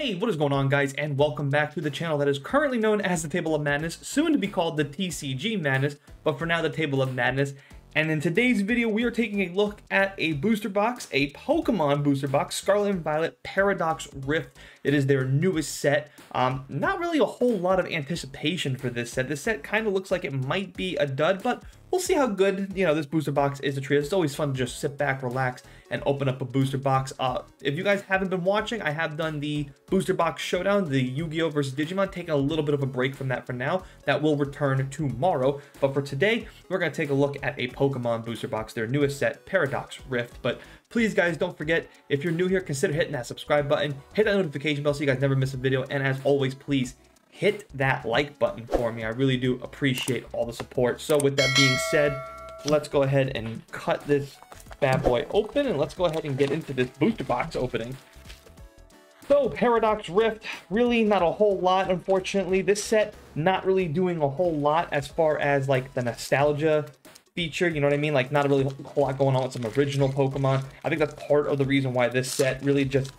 Hey, what is going on, guys, and welcome back to the channel that is currently known as the Table of Madness, soon to be called the TCG Madness, but for now the Table of Madness. And in today's video, we are taking a look at a booster box, a Pokemon booster box, Scarlet and Violet Paradox Rift. It is their newest set. Not really a whole lot of anticipation for this set. This set kind of looks like it might be a dud, but we'll see how good, this booster box is to treat. It's always fun to just sit back, relax, and open up a booster box. If you guys haven't been watching, I have done the booster box showdown, the Yu-Gi-Oh! Versus Digimon, taking a little bit of a break from that for now. That will return tomorrow. But for today, we're going to take a look at a Pokemon booster box, their newest set, Paradox Rift. But please, guys, don't forget, if you're new here, consider hitting that subscribe button, hit that notification bell so you guys never miss a video, and as always, please hit that like button for me. I really do appreciate all the support. So with that being said, let's go ahead and cut this bad boy open, and let's go ahead and get into this booster box opening. So Paradox Rift, really not a whole lot, unfortunately. This set not really doing a whole lot as far as like the nostalgia feature, you know what I mean? Like not really a whole lot going on with some original Pokemon. I think that's part of the reason why this set really just,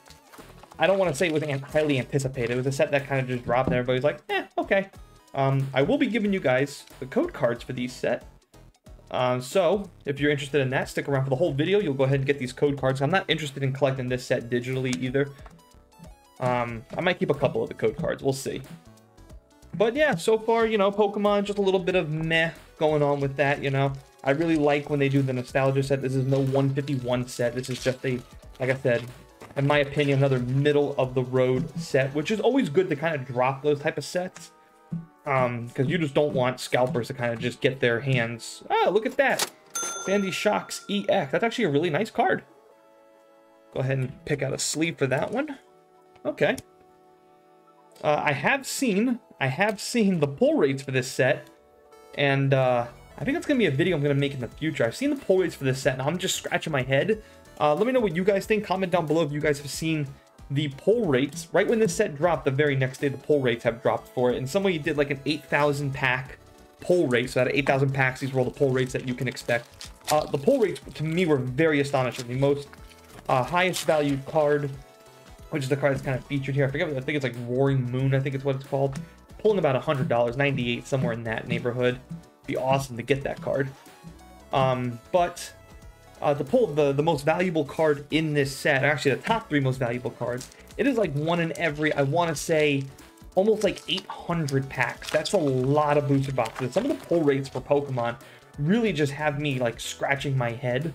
I don't want to say it was highly anticipated. It was a set that kind of just dropped and everybody's like, okay. I will be giving you guys the code cards for these set. So if you're interested in that, stick around for the whole video. You'll go ahead and get these code cards. I'm not interested in collecting this set digitally either. I might keep a couple of the code cards. We'll see. But yeah, so far, Pokemon, just a little bit of meh going on with that, I really like when they do the nostalgia set. This is no 151 set. This is just a, like I said, in my opinion, another middle of the road set, which is always good to kind of drop those type of sets. Because you just don't want scalpers to kind of just get their hands. Oh, look at that. Sandy Shocks EX. That's actually a really nice card. Go ahead and pick out a sleeve for that one. Okay. I have seen the pull rates for this set, and I think it's going to be a video I'm going to make in the future. I've seen the pull rates for this set, and I'm just scratching my head. Let me know what you guys think. Comment down below if you guys have seen the pull rates. Right when this set dropped, the very next day, the pull rates have dropped for it. And somebody did like an 8,000 pack pull rate. So out of 8,000 packs, these were all the pull rates that you can expect. The pull rates, to me, were very astonishing. The most highest valued card, which is the card that's kind of featured here. I forget, I think it's like Roaring Moon, I think it's what it's called. Pulling about $100, 98, somewhere in that neighborhood. Be awesome to get that card. To pull the most valuable card in this set, actually the top 3 most valuable cards, it is like one in every, I want to say, almost like 800 packs. That's a lot of booster boxes. Some of the pull rates for Pokemon really just have me like scratching my head.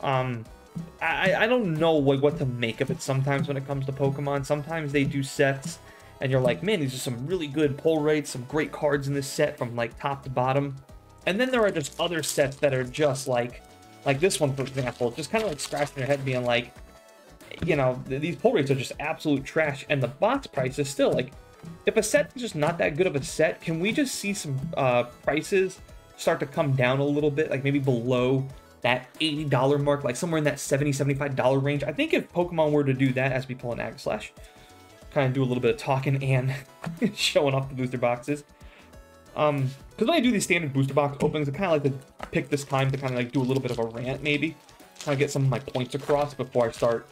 I don't know what to make of it sometimes when it comes to Pokemon. Sometimes they do sets and you're like, man, these are some really good pull rates, some great cards in this set from like top to bottom. And then there are just other sets that are just like this one, for example, just kind of like scratching your head being like, these pull rates are just absolute trash. And the box price is still like, if a set is just not that good of a set, can we just see some prices start to come down a little bit, like maybe below that $80 mark, like somewhere in that $70, $75 range? I think if Pokemon were to do that, as we pull an Aegislash, kind of do a little bit of talking and showing off the booster boxes. Because when I do these standard booster box openings, I kind of like to pick this time to kind of like do a little bit of a rant, maybe kind of get some of my points across before I start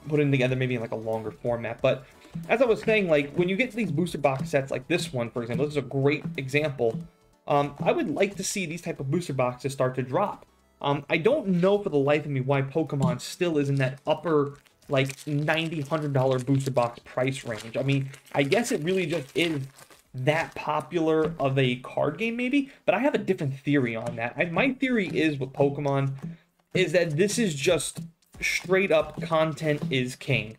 putting together maybe in like a longer format. But as I was saying, like when you get to these booster box sets like this one, for example, this is a great example. I would like to see these type of booster boxes start to drop. I don't know for the life of me why Pokemon still is in that upper like $90, $100 booster box price range. I mean, I guess it really just is that popular of a card game maybe, but I have a different theory on that. My theory is with Pokemon is that this is just straight up content is king.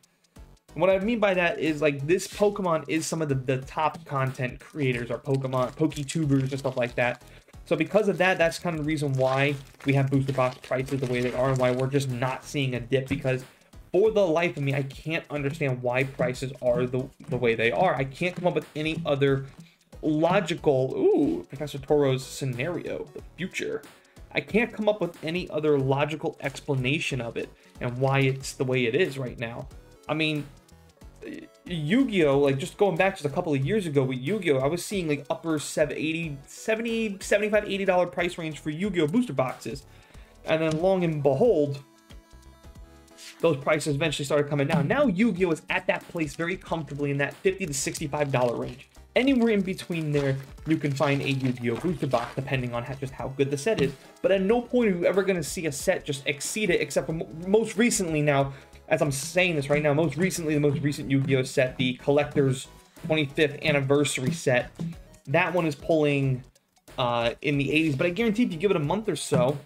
And what I mean by that is like this Pokemon is some of the top content creators or PokeTubers and stuff like that. So because of that, that's kind of the reason why we have booster box prices the way they are and why we're just not seeing a dip, because for the life of me, I can't understand why prices are the way they are. I can't come up with any other logical, Professor Toro's scenario, the future. I can't come up with any other logical explanation of it and why it's the way it is right now. I mean, Yu-Gi-Oh, like just going back just a couple of years ago with Yu-Gi-Oh, I was seeing like upper $70, $75, $80 price range for Yu-Gi-Oh booster boxes. And then long and behold, those prices eventually started coming down. Now Yu-Gi-Oh! Is at that place very comfortably in that $50 to $65 range. Anywhere in between there, you can find a Yu-Gi-Oh! Booster box, depending on just how good the set is. But at no point are you ever going to see a set just exceed it, except for most recently now, as I'm saying this right now, most recently, the most recent Yu-Gi-Oh! Set, the Collector's 25th Anniversary set, that one is pulling in the 80s. But I guarantee if you give it a month or so,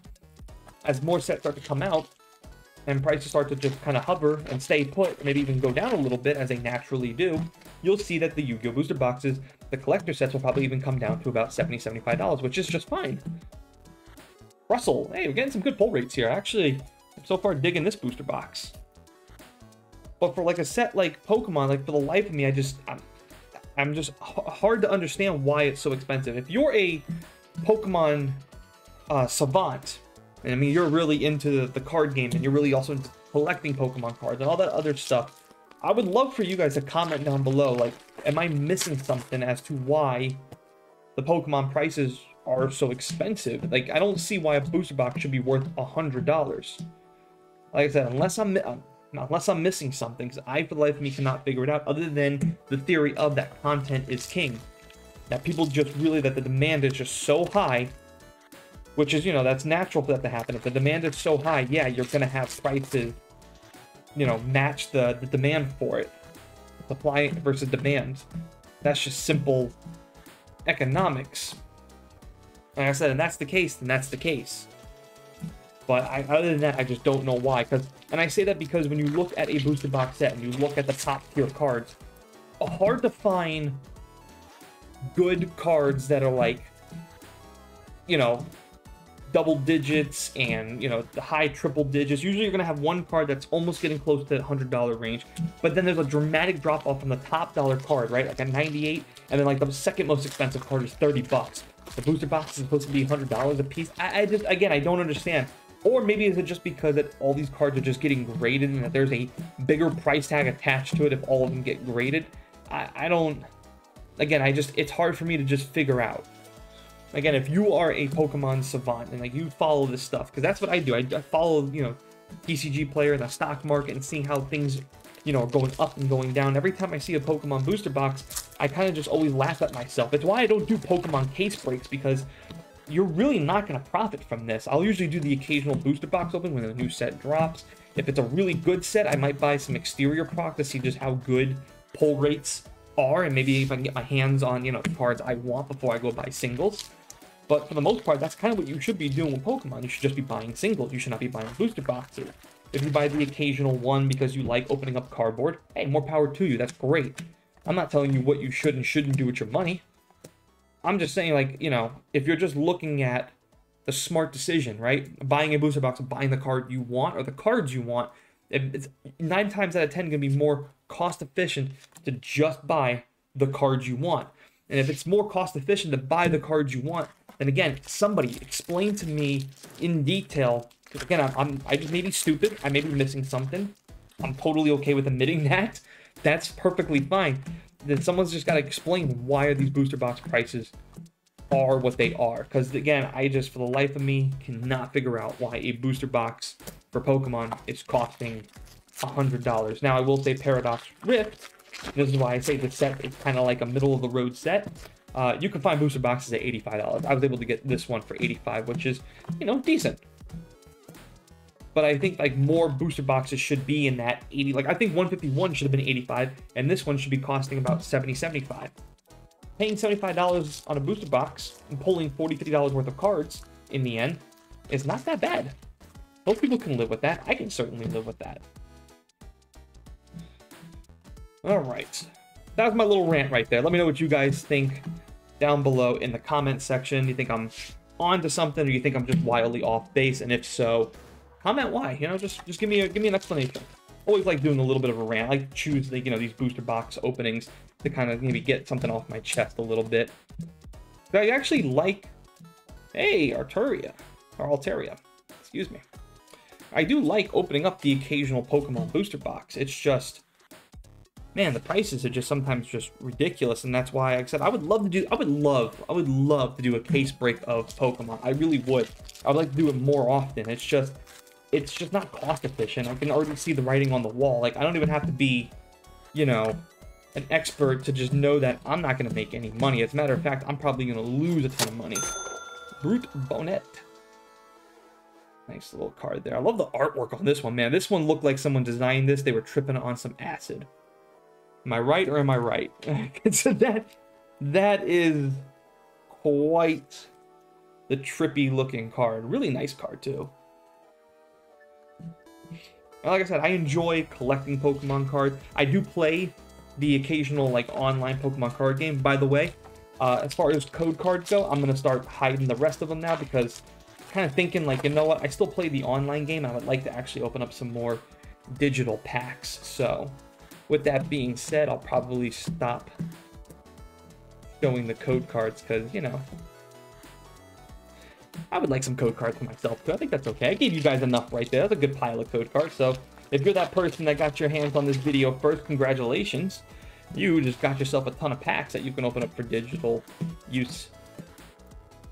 as more sets start to come out, and prices start to just kind of hover and stay put, maybe even go down a little bit as they naturally do, you'll see that the Yu-Gi-Oh! Booster boxes, the collector sets, will probably even come down to about $70, $75, which is just fine. Russell, hey, we're getting some good pull rates here. Actually, I'm so far digging this booster box. But for like a set like Pokemon, like for the life of me, I'm just hard to understand why it's so expensive. If you're a Pokemon savant, and I mean, you're really into the card game, and you're really also into collecting Pokemon cards and all that other stuff, I would love for you guys to comment down below, like, am I missing something as to why the Pokemon prices are so expensive? Like, I don't see why a booster box should be worth $100. Like I said, unless I'm missing something, because I, for the life of me, cannot figure it out, other than the theory of that content is king. That people just really, that the demand is just so high, which is, you know, that's natural for that to happen. If the demand is so high, yeah, you're going to have prices, you know, match the demand for it. Supply versus demand. That's just simple economics. Like I said, and that's the case, then that's the case. But other than that, I just don't know why. And I say that because when you look at a booster box set and you look at the top tier cards, hard to find good cards that are like, you know, double digits and, you know, the high triple digits. Usually you're going to have one card that's almost getting close to the $100 range, but then there's a dramatic drop off from the top dollar card, right? Like a 98, and then like the second most expensive card is $30. The booster box is supposed to be $100 a piece. I just, again, I don't understand. Or maybe is it just because that all these cards are just getting graded and that there's a bigger price tag attached to it if all of them get graded? I don't, again, it's hard for me to just figure out. Again, if you are a Pokemon savant and like you follow this stuff, because that's what I do. I follow, you know, TCG player in the stock market and seeing how things, you know, are going up and going down. Every time I see a Pokemon booster box, I kind of just always laugh at myself. It's why I don't do Pokemon case breaks, because you're really not going to profit from this. I'll usually do the occasional booster box open when a new set drops. If it's a really good set, I might buy some exterior product to see just how good pull rates are, and maybe if I can get my hands on, you know, the cards I want before I go buy singles. But for the most part, that's kind of what you should be doing with Pokemon. You should just be buying singles. You should not be buying booster boxes. If you buy the occasional one because you like opening up cardboard, hey, more power to you. That's great. I'm not telling you what you should and shouldn't do with your money. I'm just saying, like, you know, if you're just looking at the smart decision, right? Buying a booster box, buying the card you want or the cards you want, it's 9 times out of 10 going to be more cost efficient to just buy the cards you want. And if it's more cost efficient to buy the cards you want, then again, somebody explain to me in detail, because again, I just may be stupid, I may be missing something. I'm totally okay with admitting that. That's perfectly fine. Then someone's just got to explain why are these booster box prices are what they are. Because again, I just, for the life of me, cannot figure out why a booster box for Pokemon is costing $100. Now, I will say Paradox Rift, this is why I say the set is kind of like a middle-of-the-road set. You can find booster boxes at $85. I was able to get this one for $85, which is, you know, decent. But I think like more booster boxes should be in that 80. Like I think 151 should have been 85, and this one should be costing about 70, 75. Paying $75 on a booster box and pulling $40, $50 worth of cards in the end is not that bad. Most people can live with that. I can certainly live with that. All right, that was my little rant right there. Let me know what you guys think down below in the comment section. Do you think I'm onto something, or do you think I'm just wildly off base? And if so, comment why. You know, just give me an explanation. Always like doing a little bit of a rant. I like choose the, you know, these booster box openings to kind of maybe get something off my chest a little bit. But I actually like, hey, Altaria, excuse me. I do like opening up the occasional Pokemon booster box. It's just, man, the prices are just sometimes just ridiculous, and that's why, like I said, I would love to do a case break of Pokemon. I really would. I would like to do it more often. It's just, it's just not cost efficient. I can already see the writing on the wall. Like, I don't even have to be, you know, an expert to just know that I'm not going to make any money. As a matter of fact, I'm probably going to lose a ton of money. Brute Bonnet. Nice little card there. I love the artwork on this one, man. This one looked like someone designed this. They were tripping on some acid. Am I right or am I right? So that is quite the trippy looking card. Really nice card too. Like I said, I enjoy collecting Pokemon cards. I do play the occasional like online Pokemon card game. By the way, as far as code cards go, I'm gonna start hiding the rest of them now because I'm kind of thinking like, you know what? I still play the online game. I would like to actually open up some more digital packs. So with that being said, I'll probably stop showing the code cards because, you know, I would like some code cards for myself too. I think that's okay. I gave you guys enough right there. That's a good pile of code cards. So if you're that person that got your hands on this video first, congratulations. You just got yourself a ton of packs that you can open up for digital use.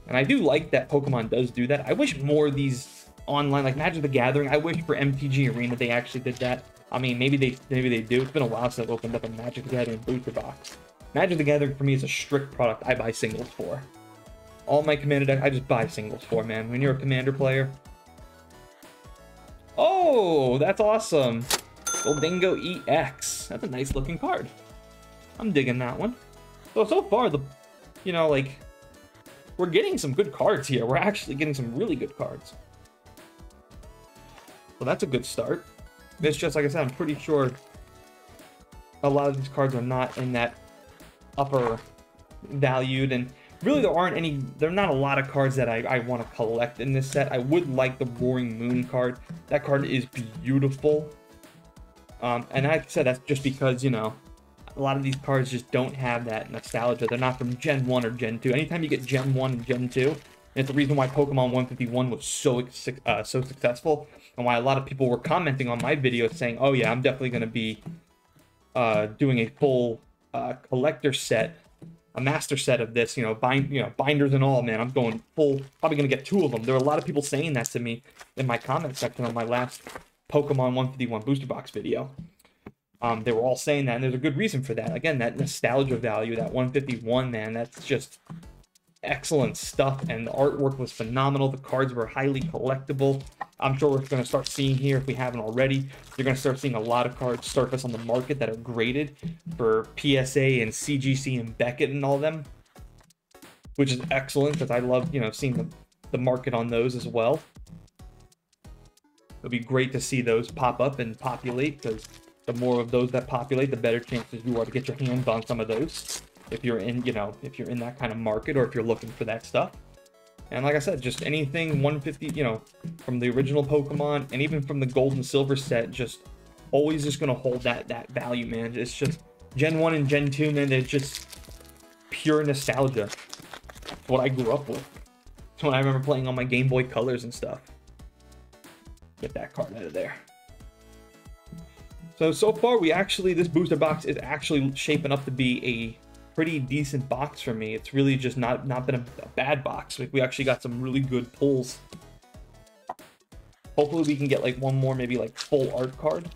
And I do like that Pokemon does do that. I wish more of these online, like Magic the Gathering, I wish for MTG Arena they actually did that. I mean, maybe they do. It's been a while since I've opened up a Magic the Gathering booster box. Magic the Gathering for me is a strict product I buy singles for. All my Commander deck, I just buy singles for, man. When you're a Commander player. Oh, that's awesome. Goldingo EX. That's a nice looking card. I'm digging that one. So far, you know, like, we're getting some good cards here. We're actually getting some really good cards. So that's a good start. It's just, like I said, I'm pretty sure a lot of these cards are not in that upper valued, and really there are not a lot of cards that I want to collect in this set. I would like the Roaring Moon card. That card is beautiful. And like I said, that's just because, you know, a lot of these cards just don't have that nostalgia. They're not from Gen 1 or Gen 2. Anytime you get Gen 1 and Gen 2, and it's the reason why Pokemon 151 was so successful, and why a lot of people were commenting on my videos saying, oh yeah, I'm definitely going to be doing a full collector set, a master set of this, you know, binders and all, man. I'm going full, probably going to get 2 of them. There were a lot of people saying that to me in my comment section on my last Pokemon 151 booster box video. They were all saying that, and there's a good reason for that. Again, that nostalgia value, that 151, man, that's just excellent stuff, and the artwork was phenomenal. The cards were highly collectible. I'm sure we're going to start seeing here, if we haven't already, you're going to start seeing a lot of cards surface on the market that are graded for PSA and CGC and Beckett and all them, which is excellent, because I love, you know, seeing the market on those as well. It'll be great to see those pop up and populate, because the more of those that populate, the better chances you are to get your hands on some of those. If you're in, you know, if you're in that kind of market, or if you're looking for that stuff. And like I said, just anything 150, you know, from the original Pokemon, and even from the Gold and Silver set, just always just going to hold that value, man. It's just Gen 1 and Gen 2, man, they're just pure nostalgia. It's what I grew up with. It's when I remember playing on my Game Boy Colors and stuff. Get that card out of there. So far, this booster box is actually shaping up to be a pretty decent box for me. It's really just not been a bad box. Like, we actually got some really good pulls. Hopefully we can get like one more, maybe like full art card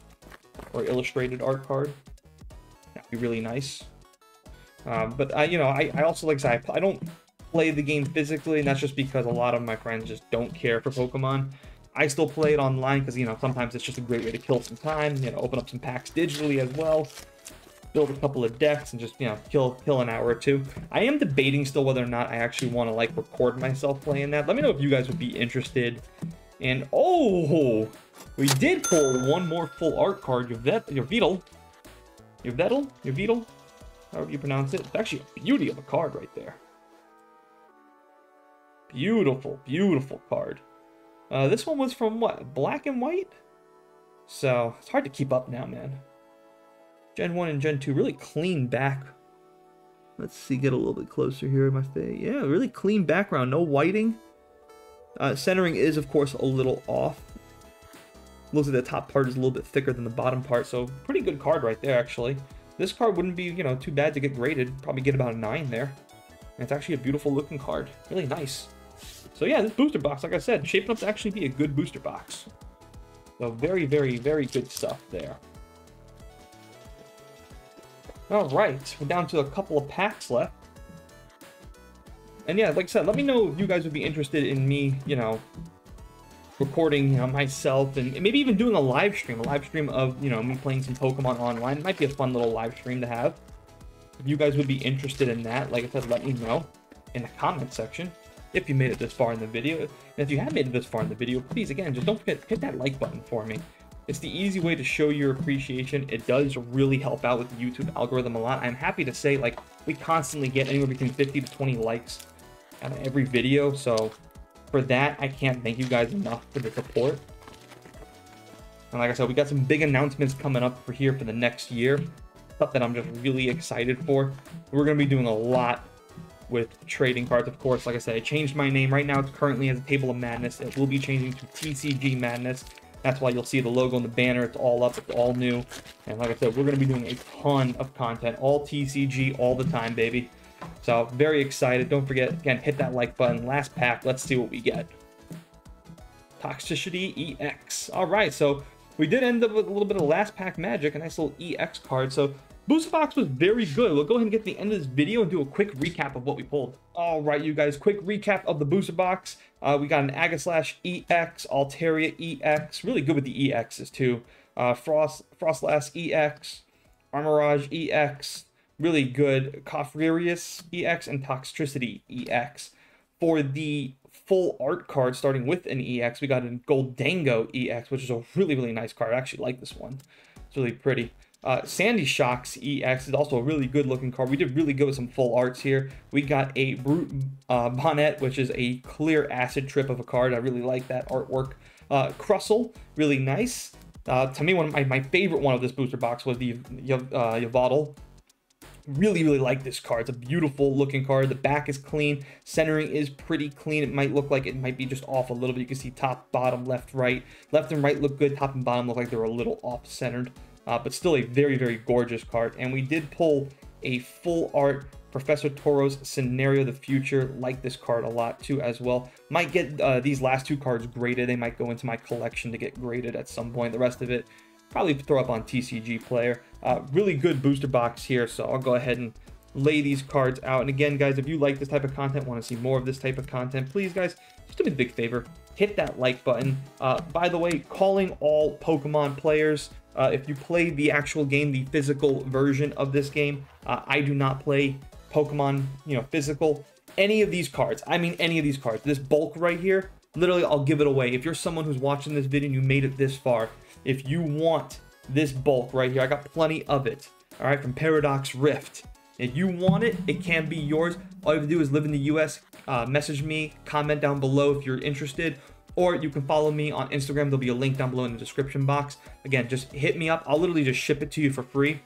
or illustrated art card. That'd be really nice. But you know, I also, like I said, I don't play the game physically, and that's just because a lot of my friends just don't care for Pokemon. I still play it online because, you know, sometimes it's just a great way to kill some time, you know, open up some packs digitally as well, build a couple of decks, and just, you know, kill an hour or 2. I am debating still whether or not I actually want to, like, record myself playing that. Let me know if you guys would be interested. And, oh, we did pull one more full art card, your Yveltal, however you pronounce it. It's actually a beauty of a card right there. Beautiful, beautiful card. This one was from, what, Black and White? So, it's hard to keep up now, man. Gen 1 and Gen 2 really clean back. Let's see, get a little bit closer here in my face. Yeah, really clean background, no whiting. Centering is, of course, a little off. Looks like the top part is a little bit thicker than the bottom part, so pretty good card right there, actually. This card wouldn't be, you know, too bad to get graded. Probably get about a 9 there. And it's actually a beautiful looking card. Really nice. So yeah, this booster box, like I said, shaping up to actually be a good booster box. So very, very, very good stuff there. All right, we're down to a couple of packs left. And yeah, like I said, let me know if you guys would be interested in me, you know, recording, you know, myself and maybe even doing a live stream of, you know, me playing some Pokemon online. It might be a fun little live stream to have. If you guys would be interested in that, like I said, let me know in the comment section if you made it this far in the video. And if you have made it this far in the video, please, again, just don't forget, hit that like button for me. It's the easy way to show your appreciation. It does really help out with the YouTube algorithm a lot. I'm happy to say, like, we constantly get anywhere between 50 to 20 likes on every video, so for that, I can't thank you guys enough for the support. And like I said, we got some big announcements coming up for here for the next year, stuff that I'm just really excited for. We're going to be doing a lot with trading cards, of course. Like I said, I changed my name. Right now, it's currently as a Table of Madness. It will be changing to TCG Madness. That's why you'll see the logo and the banner. It's all up. It's all new. And like I said, we're going to be doing a ton of content, all TCG, all the time, baby. So very excited. Don't forget, again, hit that like button. Last pack. Let's see what we get. Toxtricity EX. All right, so we did end up with a little bit of last pack magic, a nice little EX card. So Booster Box was very good. We'll go ahead and get to the end of this video and do a quick recap of what we pulled. All right, you guys, quick recap of the Booster Box. We got an Aegislash EX, Altaria EX, really good with the EXs too. Frostlass EX, Armorage EX, really good. Cofrerius EX and Toxtricity EX. For the full art card, starting with an EX, we got a Goldango EX, which is a really, really nice card. I actually like this one. It's really pretty. Sandy Shocks EX is also a really good looking card. We did really good with some full arts here. We got a Brute Bonnet, which is a clear acid trip of a card. I really like that artwork. Crustle, really nice. To me, one of my favorite one of this booster box was the Yveltal. Really, really like this card. It's a beautiful looking card. The back is clean. Centering is pretty clean. It might look like it might be just off a little bit. You can see top, bottom, left, right. Left and right look good. Top and bottom look like they're a little off-centered. But still a very, very gorgeous card. And we did pull a full art Professor Tauros Scenario of the Future. Like this card a lot too as well. Might get these last two cards graded. They might go into my collection to get graded at some point. The rest of it probably throw up on TCG Player. Really good booster box here, so I'll go ahead and lay these cards out. And again, guys, if you like this type of content, want to see more of this type of content, please, guys, just do me a big favor. Hit that like button. By the way, calling all Pokemon players. If you play the actual game, the physical version of this game, I do not play Pokemon, you know, physical. Any of these cards, I mean any of these cards, this bulk right here, literally I'll give it away. If you're someone who's watching this video and you made it this far, if you want this bulk right here, I got plenty of it, all right, from Paradox Rift. If you want it, it can be yours. All you have to do is live in the US, message me, comment down below if you're interested, or you can follow me on Instagram. There'll be a link down below in the description box. Again, just hit me up. I'll literally just ship it to you for free.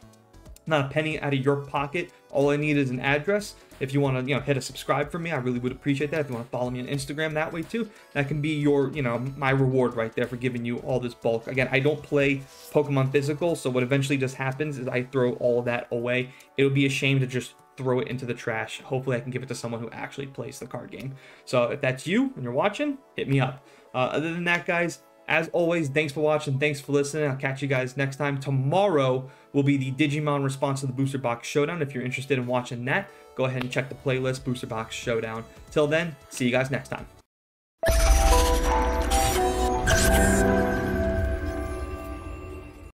Not a penny out of your pocket. All I need is an address. If you want to, you know, hit a subscribe for me, I really would appreciate that. If you want to follow me on Instagram that way too, that can be your, you know, my reward right there for giving you all this bulk. Again, I don't play Pokemon physical, so what eventually just happens is I throw all of that away. It would be a shame to just throw it into the trash. Hopefully I can give it to someone who actually plays the card game. So if that's you and you're watching, hit me up. Other than that, guys, as always, thanks for watching. Thanks for listening. I'll catch you guys next time. Tomorrow will be the Digimon response to the Booster Box Showdown. If you're interested in watching that, go ahead and check the playlist, Booster Box Showdown. Till then, see you guys next time.